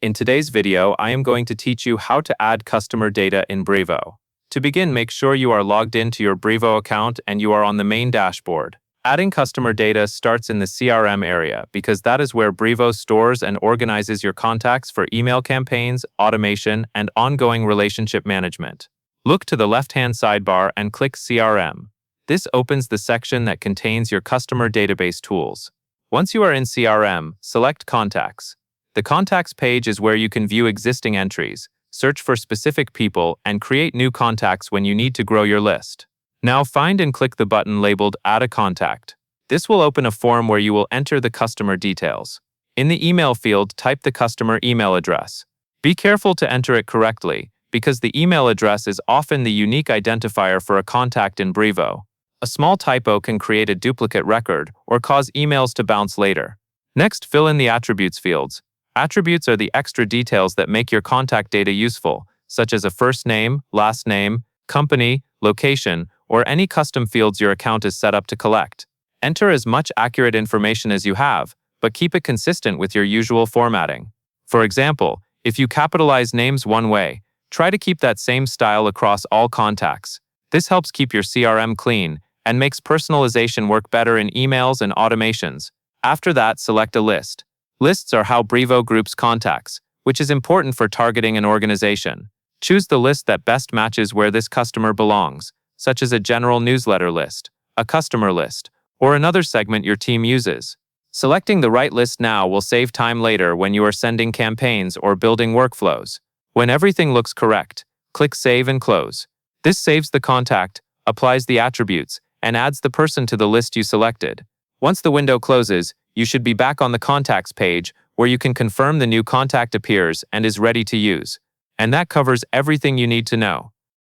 In today's video, I am going to teach you how to add customer data in Brevo. To begin, make sure you are logged into your Brevo account and you are on the main dashboard. Adding customer data starts in the CRM area because that is where Brevo stores and organizes your contacts for email campaigns, automation, and ongoing relationship management. Look to the left-hand sidebar and click CRM. This opens the section that contains your customer database tools. Once you are in CRM, select Contacts. The Contacts page is where you can view existing entries, search for specific people, and create new contacts when you need to grow your list. Now find and click the button labeled Add a Contact. This will open a form where you will enter the customer details. In the email field, type the customer email address. Be careful to enter it correctly, because the email address is often the unique identifier for a contact in Brevo. A small typo can create a duplicate record or cause emails to bounce later. Next, fill in the attributes fields. Attributes are the extra details that make your contact data useful, such as a first name, last name, company, location, or any custom fields your account is set up to collect. Enter as much accurate information as you have, but keep it consistent with your usual formatting. For example, if you capitalize names one way, try to keep that same style across all contacts. This helps keep your CRM clean and makes personalization work better in emails and automations. After that, select a list. Lists are how Brevo groups contacts, which is important for targeting an organization. Choose the list that best matches where this customer belongs, such as a general newsletter list, a customer list, or another segment your team uses. Selecting the right list now will save time later when you are sending campaigns or building workflows. When everything looks correct, click Save and Close. This saves the contact, applies the attributes, and adds the person to the list you selected. Once the window closes, you should be back on the Contacts page where you can confirm the new contact appears and is ready to use. And that covers everything you need to know.